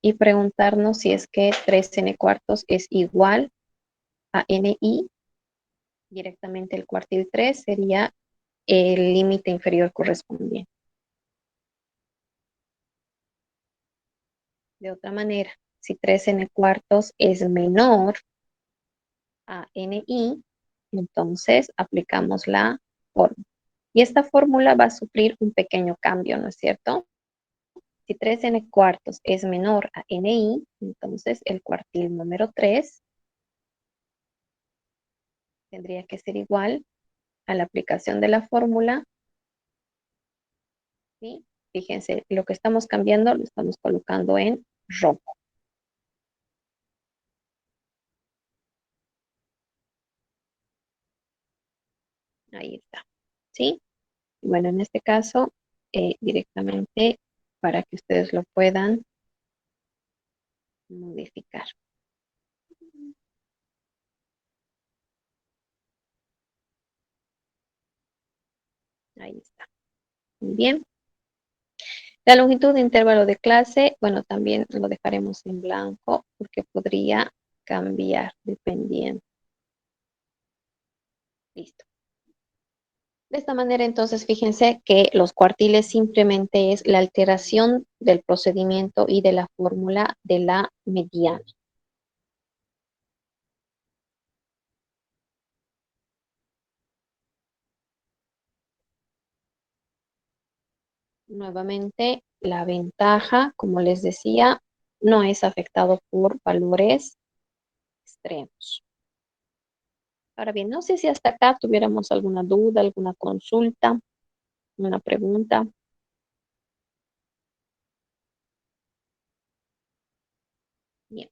y preguntarnos si es que 3n cuartos es igual a ni. Directamente el cuartil 3 sería el límite inferior correspondiente. De otra manera, si 3n cuartos es menor a ni, entonces aplicamos la fórmula. Y esta fórmula va a sufrir un pequeño cambio, ¿no es cierto? Si 3n cuartos es menor a ni, entonces el cuartil número 3 tendría que ser igual a la aplicación de la fórmula. ¿Sí? Fíjense, lo que estamos cambiando lo estamos colocando en rojo. Ahí está. ¿Sí? Bueno, en este caso, directamente para que ustedes lo puedan modificar. Ahí está. Muy bien. La longitud de intervalo de clase, bueno, también lo dejaremos en blanco porque podría cambiar dependiendo. Listo. De esta manera, entonces, fíjense que los cuartiles simplemente es la alteración del procedimiento y de la fórmula de la mediana. Nuevamente, la ventaja, como les decía, no es afectado por valores extremos. Ahora bien, no sé si hasta acá tuviéramos alguna duda, alguna consulta, una pregunta. Bien,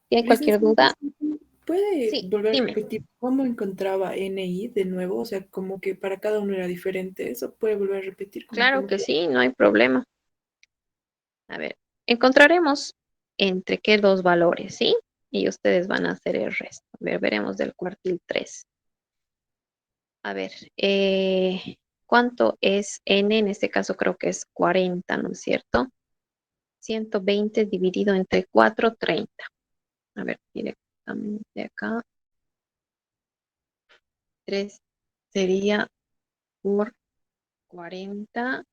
si hay cualquier Licenciada, duda, ¿puede sí, volver a dime. repetir cómo encontraba NI de nuevo? O sea, como que para cada uno era diferente. ¿Eso puede volver a repetir? Como que Claro no que quedó. sí, no hay problema. A ver, encontraremos entre qué dos valores, ¿sí? Y ustedes van a hacer el resto. A ver, veremos del cuartil 3. A ver, ¿cuánto es n? En este caso creo que es 40, ¿no es cierto? 120 dividido entre 4, 30. A ver, directamente acá. 3 sería por 40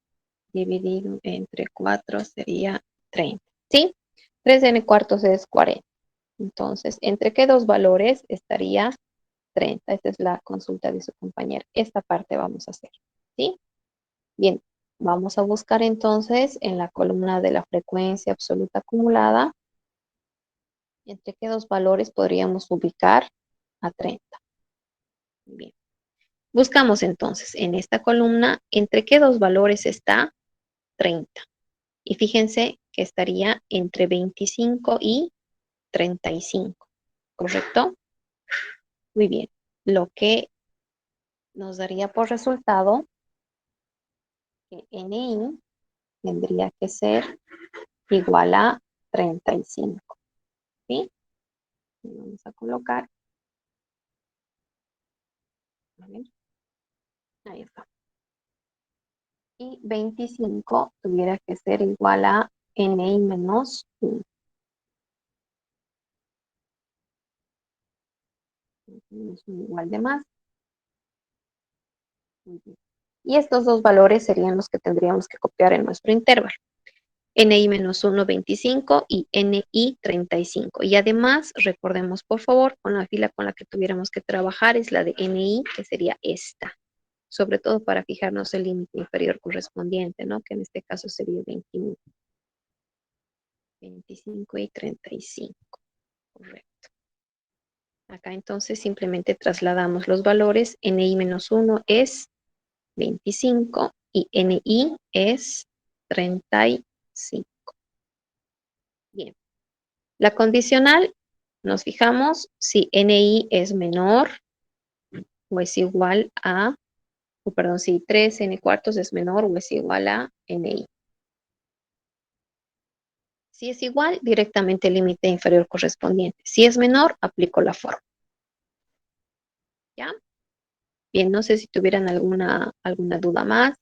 dividido entre 4 sería 30. ¿Sí? 3 n cuartos es 40. Entonces, ¿entre qué dos valores estaría 30? Esta es la consulta de su compañera. Esta parte vamos a hacer. ¿Sí? Bien, vamos a buscar entonces en la columna de la frecuencia absoluta acumulada, ¿entre qué dos valores podríamos ubicar a 30? Bien, buscamos entonces en esta columna, ¿entre qué dos valores está 30? Y fíjense que estaría entre 25 y 35, ¿correcto? Muy bien. Lo que nos daría por resultado que NI tendría que ser igual a 35, ¿sí? Y vamos a colocar, a ver, ahí está. Y 25 tuviera que ser igual a NI menos 1. Tenemos un igual de más. Muy bien. Y estos dos valores serían los que tendríamos que copiar en nuestro intervalo. NI menos 1, 25 y NI 35. Y además, recordemos por favor, con la fila con la que tuviéramos que trabajar es la de NI, que sería esta. Sobre todo para fijarnos el límite inferior correspondiente, ¿no? Que en este caso sería 21, 25 y 35. Correcto. Acá entonces simplemente trasladamos los valores. NI menos 1 es 25 y NI es 35. Bien. La condicional, nos fijamos si NI es menor o es igual a, o perdón, si 3 n cuartos es menor o es igual a NI. Si es igual, directamente el límite inferior correspondiente. Si es menor, aplico la forma. ¿Ya? Bien, no sé si tuvieran alguna duda más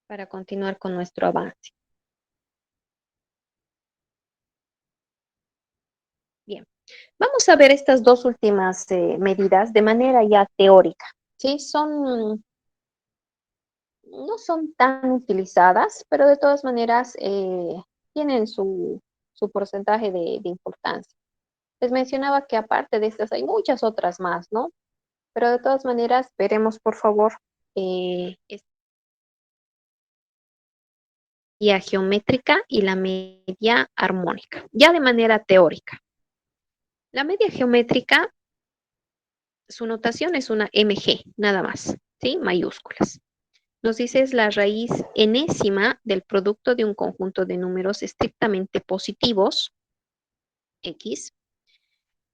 para continuar con nuestro avance. Bien, vamos a ver estas dos últimas medidas de manera ya teórica. ¿Sí? No son tan utilizadas, pero de todas maneras tienen su porcentaje de importancia. Les mencionaba que aparte de estas hay muchas otras más, ¿no? Pero de todas maneras, veremos por favor esta media geométrica y la media armónica, ya de manera teórica. La media geométrica, su notación es una MG, nada más, ¿sí? Mayúsculas. Nos dice es la raíz enésima del producto de un conjunto de números estrictamente positivos, X,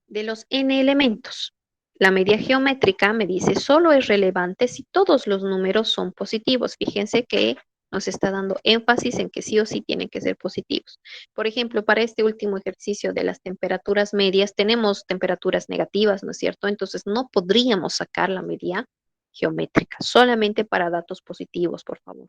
de los n elementos. La media geométrica me dice solo es relevante si todos los números son positivos. Fíjense que nos está dando énfasis en que sí o sí tienen que ser positivos. Por ejemplo, para este último ejercicio de las temperaturas medias, tenemos temperaturas negativas, ¿no es cierto? Entonces no podríamos sacar la media geométrica, solamente para datos positivos, por favor.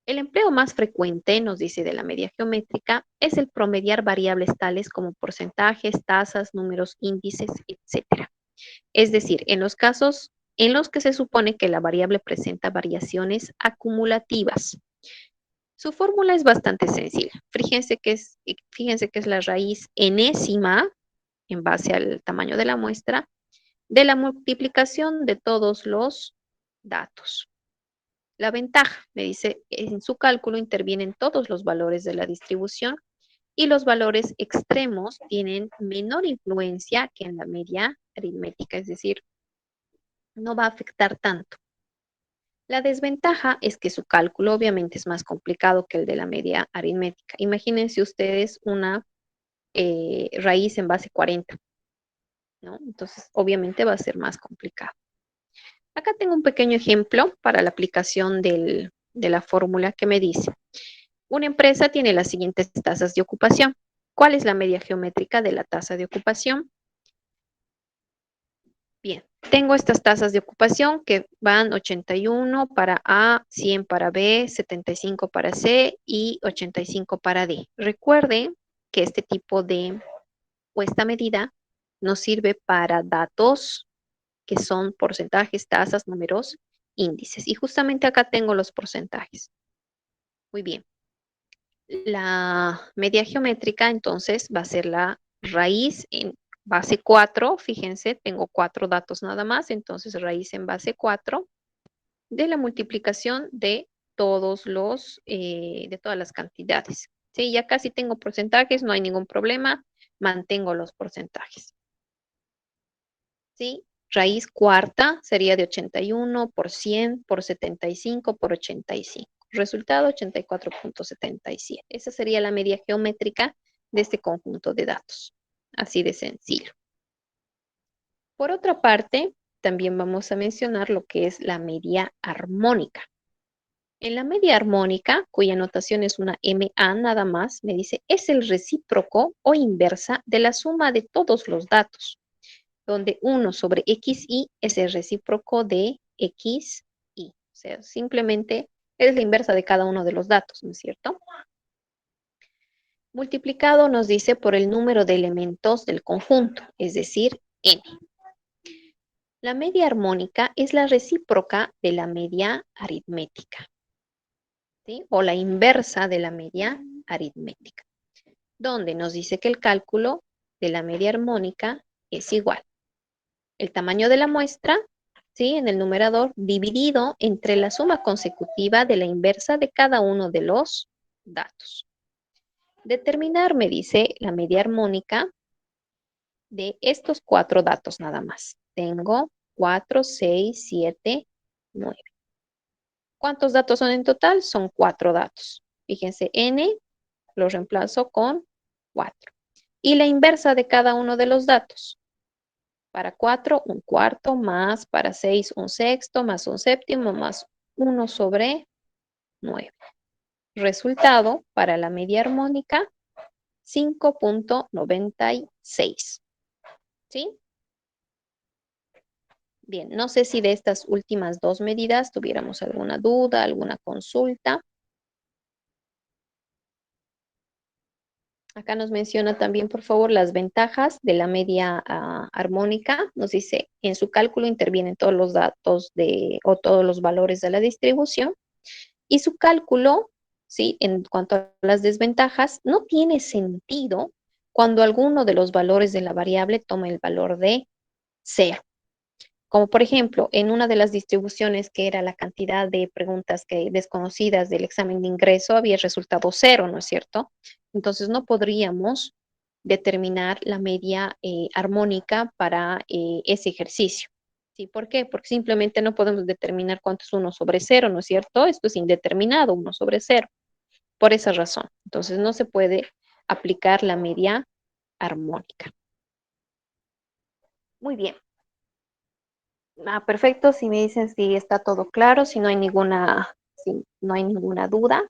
El empleo más frecuente, nos dice de la media geométrica, es el promediar variables tales como porcentajes, tasas, números, índices, etc. Es decir, en los casos en los que se supone que la variable presenta variaciones acumulativas. Su fórmula es bastante sencilla. Fíjense que es la raíz enésima, en base al tamaño de la muestra, de la multiplicación de todos los datos. La ventaja, me dice, en su cálculo intervienen todos los valores de la distribución y los valores extremos tienen menor influencia que en la media aritmética, es decir, no va a afectar tanto. La desventaja es que su cálculo obviamente es más complicado que el de la media aritmética. Imagínense ustedes una raíz en base 40, ¿no? Entonces, obviamente va a ser más complicado. Acá tengo un pequeño ejemplo para la aplicación de la fórmula que me dice. Una empresa tiene las siguientes tasas de ocupación. ¿Cuál es la media geométrica de la tasa de ocupación? Bien, tengo estas tasas de ocupación que van 81 para A, 100 para B, 75 para C y 85 para D. Recuerden que este tipo de, o esta medida nos sirve para datos que son porcentajes, tasas, números, índices. Y justamente acá tengo los porcentajes. Muy bien. La media geométrica entonces va a ser la raíz en base 4. Fíjense, tengo 4 datos nada más, entonces raíz en base 4 de la multiplicación de todas las cantidades. Sí, ya casi tengo porcentajes, no hay ningún problema, mantengo los porcentajes. ¿Sí? Raíz cuarta sería de 81 por 100 por 75 por 85. Resultado 84,77. Esa sería la media geométrica de este conjunto de datos. Así de sencillo. Por otra parte, también vamos a mencionar lo que es la media armónica. En la media armónica, cuya notación es una MA nada más, me dice, es el recíproco o inversa de la suma de todos los datos, donde 1 sobre xi es el recíproco de xi. O sea, simplemente es la inversa de cada uno de los datos, ¿no es cierto? Multiplicado nos dice por el número de elementos del conjunto, es decir, n. La media armónica es la recíproca de la media aritmética, ¿sí? O la inversa de la media aritmética, donde nos dice que el cálculo de la media armónica es igual el tamaño de la muestra, ¿sí? En el numerador, dividido entre la suma consecutiva de la inversa de cada uno de los datos. Determinar, me dice, la media armónica de estos 4 datos nada más. Tengo 4, 6, 7, 9. ¿Cuántos datos son en total? Son 4 datos. Fíjense, n lo reemplazo con 4. Y la inversa de cada uno de los datos. Para 4, un cuarto, más para 6, un sexto, más un séptimo, más 1 sobre 9. Resultado para la media armónica, 5,96. ¿Sí? Bien, no sé si de estas últimas dos medidas tuviéramos alguna duda, alguna consulta. Acá nos menciona también, por favor, las ventajas de la media armónica. Nos dice, en su cálculo intervienen todos los datos o todos los valores de la distribución. Y su cálculo, ¿sí? En cuanto a las desventajas, no tiene sentido cuando alguno de los valores de la variable toma el valor de 0. Como por ejemplo, en una de las distribuciones que era la cantidad de preguntas desconocidas del examen de ingreso, había resultado 0, ¿no es cierto? Entonces no podríamos determinar la media armónica para ese ejercicio. ¿Sí? ¿Por qué? Porque simplemente no podemos determinar cuánto es 1 sobre 0, ¿no es cierto? Esto es indeterminado, 1 sobre 0. Por esa razón. Entonces no se puede aplicar la media armónica. Muy bien. Perfecto, si me dicen si está todo claro, si no hay ninguna duda.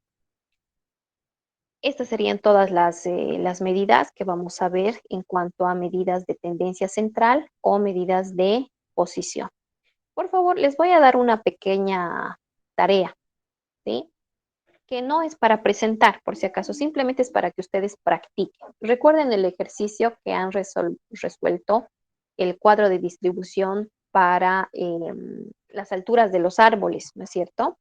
Estas serían todas las medidas que vamos a ver en cuanto a medidas de tendencia central o medidas de posición. Por favor, les voy a dar una pequeña tarea, ¿sí? Que no es para presentar, por si acaso, simplemente es para que ustedes practiquen. Recuerden el ejercicio que han resuelto el cuadro de distribución para las alturas de los árboles, ¿no es cierto?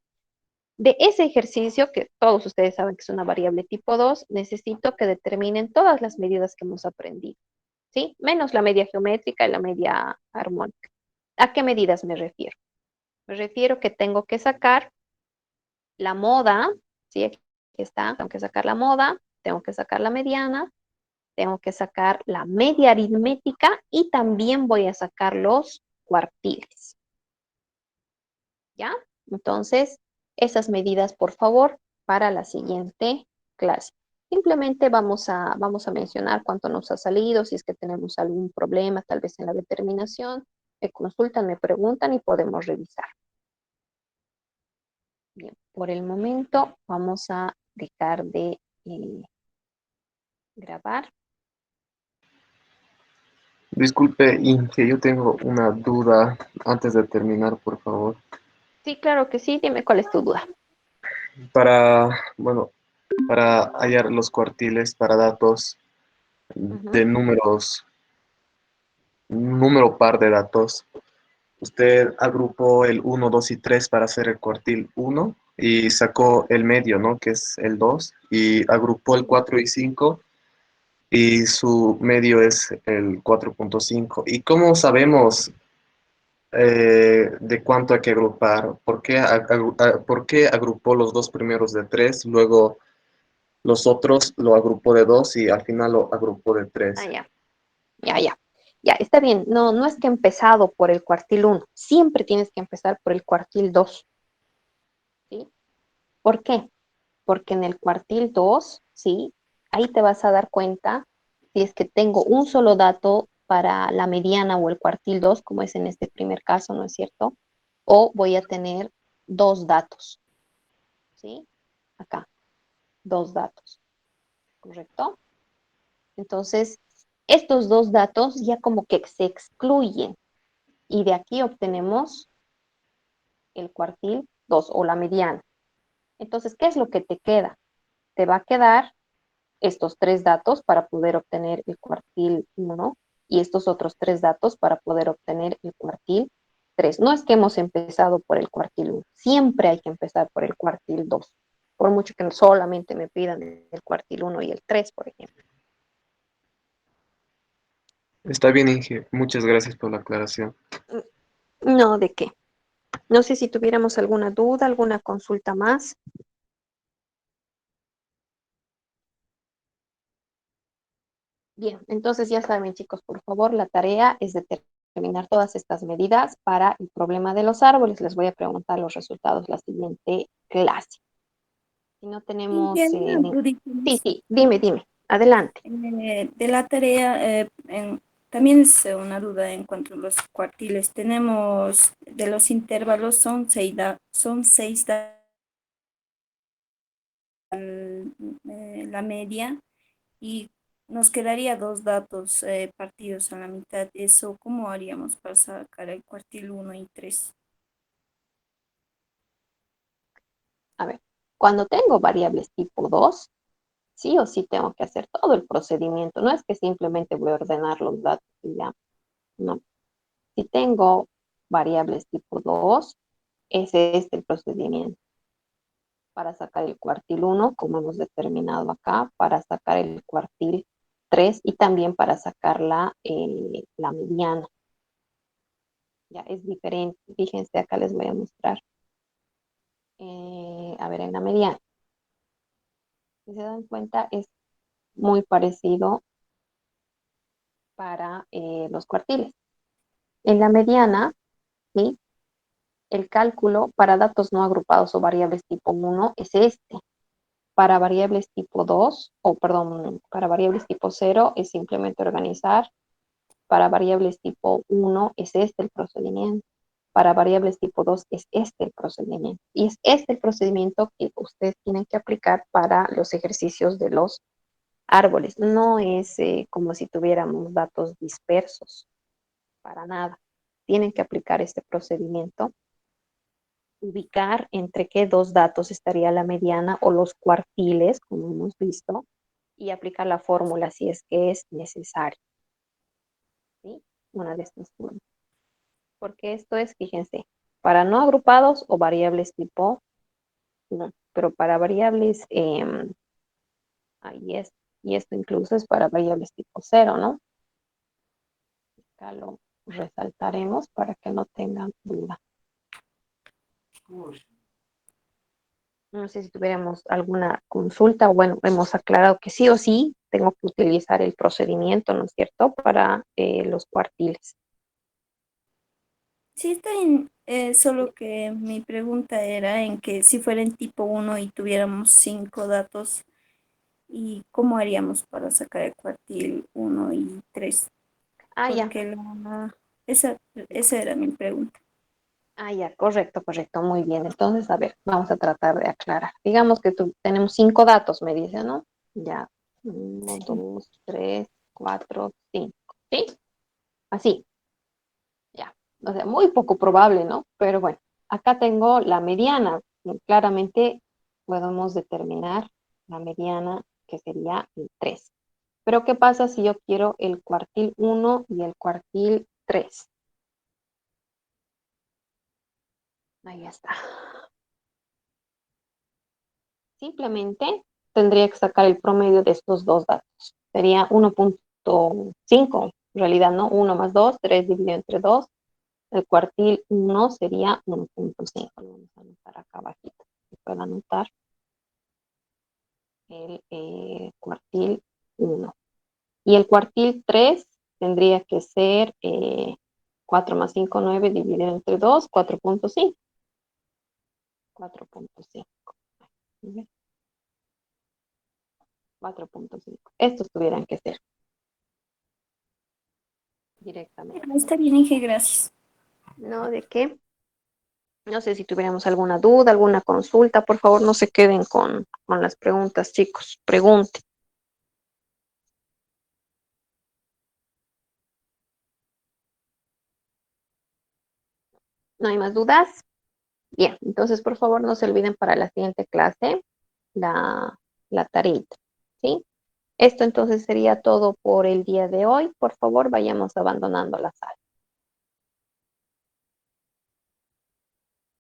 De ese ejercicio, que todos ustedes saben que es una variable tipo 2, necesito que determinen todas las medidas que hemos aprendido, ¿sí? Menos la media geométrica y la media armónica. ¿A qué medidas me refiero? Me refiero que tengo que sacar la moda, ¿sí? Aquí está, tengo que sacar la moda, tengo que sacar la mediana, tengo que sacar la media aritmética y también voy a sacar los cuartiles, ¿ya? Entonces, esas medidas, por favor, para la siguiente clase. Simplemente vamos a mencionar cuánto nos ha salido, si es que tenemos algún problema, tal vez en la determinación, me consultan, me preguntan y podemos revisar. Bien, por el momento vamos a dejar de grabar. Disculpe, Inge, yo tengo una duda antes de terminar, por favor. Sí, claro que sí, dime cuál es tu duda. Para, bueno, para hallar los cuartiles para datos de Ujú. números, un número par de datos, usted agrupó el uno, 2 y 3 para hacer el cuartil uno y sacó el medio, ¿no? Que es el 2 y agrupó el 4 y 5 y su medio es el 4,5. ¿Y cómo sabemos de cuánto hay que agrupar? ¿Por qué agrupó los dos primeros de 3, luego los otros lo agrupó de 2 y al final lo agrupó de Ah, 3? ya, ya, ya. Ya, está bien. No, no es que he empezado por el cuartil uno. Siempre tienes que empezar por el cuartil 2, ¿sí? ¿Por qué? Porque en el cuartil 2, ¿sí? Ahí te vas a dar cuenta si es que tengo un solo dato para la mediana o el cuartil 2, como es en este primer caso, ¿no es cierto? O voy a tener dos datos, ¿sí? Acá, dos datos, ¿correcto? Entonces, estos dos datos ya como que se excluyen y de aquí obtenemos el cuartil 2 o la mediana. Entonces, ¿qué es lo que te queda? Te va a quedar estos tres datos para poder obtener el cuartil 1 y estos otros tres datos para poder obtener el cuartil 3. No es que hemos empezado por el cuartil 1, siempre hay que empezar por el cuartil 2, por mucho que solamente me pidan el cuartil 1 y el 3, por ejemplo. Está bien, Inge. Muchas gracias por la aclaración. No, ¿de qué? No sé si tuviéramos alguna duda, alguna consulta más. Bien, entonces ya saben, chicos, por favor, la tarea es determinar todas estas medidas para el problema de los árboles. Les voy a preguntar los resultados la siguiente clase. Si no Y tenemos... tiene una dudita Sí, más. sí, dime, adelante. De la tarea, también es una duda en cuanto a los cuartiles. Tenemos de los intervalos, son seis la media y nos quedaría dos datos partidos a la mitad. Eso, ¿cómo haríamos para sacar el cuartil uno y 3? A ver, cuando tengo variables tipo 2, sí o sí tengo que hacer todo el procedimiento. No es que simplemente voy a ordenar los datos y ya. No. Si tengo variables tipo 2, ese es el procedimiento para sacar el cuartil 1, como hemos determinado acá, para sacar el cuartil 3 y también para sacar la mediana. Ya es diferente. Fíjense, acá les voy a mostrar. A ver, en la mediana. Si se dan cuenta, es muy parecido para los cuartiles. En la mediana, ¿sí? El cálculo para datos no agrupados o variables tipo 1 es este. Para variables tipo 2, o perdón, para variables tipo 0 es simplemente organizar. Para variables tipo 1 es este el procedimiento. Para variables tipo 2 es este el procedimiento. Y es este el procedimiento que ustedes tienen que aplicar para los ejercicios de los árboles. No es como si tuviéramos datos dispersos, para nada. Tienen que aplicar este procedimiento, ubicar entre qué dos datos estaría la mediana o los cuartiles, como hemos visto, y aplicar la fórmula si es que es necesario, ¿sí? una de estas formas. Porque esto es, fíjense, para no agrupados o variables tipo 1, pero para variables, ahí es, y esto incluso es para variables tipo 0, ¿no? Acá lo resaltaremos para que no tengan duda. No sé si tuviéramos alguna consulta, bueno, hemos aclarado que sí o sí tengo que utilizar el procedimiento, ¿no es cierto?, para los cuartiles. Sí, está bien, solo que mi pregunta era en que si fuera en tipo 1 y tuviéramos 5 datos, ¿y cómo haríamos para sacar el cuartil 1 y 3? Ah, ya. Porque esa era mi pregunta. Ah, ya, correcto, correcto, muy bien. Entonces, a ver, vamos a tratar de aclarar. Digamos que tenemos 5 datos, me dice, ¿no? Ya, uno, Sí. 2, 3, 4, 5, ¿sí? Así, ya. O sea, muy poco probable, ¿no? Pero bueno, acá tengo la mediana. Claramente podemos determinar la mediana, que sería el 3. Pero, ¿qué pasa si yo quiero el cuartil 1 y el cuartil 3? Ahí está. Simplemente tendría que sacar el promedio de estos dos datos. Sería 1.5, en realidad, ¿no? 1 más 2, 3 dividido entre 2. El cuartil 1 sería 1.5. Lo vamos a anotar acá abajito. Se puede anotar el cuartil 1. Y el cuartil 3 tendría que ser 4 más 5, 9 dividido entre 2, 4.5. 4.5. 4.5. Estos tuvieran que ser directamente. Está bien, Inge, gracias. ¿No? ¿De qué? No sé si tuviéramos alguna duda, alguna consulta. Por favor, no se queden con las preguntas, chicos. Pregunten. ¿No hay más dudas? Bien, entonces por favor no se olviden para la siguiente clase la tareita, ¿sí? Esto entonces sería todo por el día de hoy. Por favor, vayamos abandonando la sala.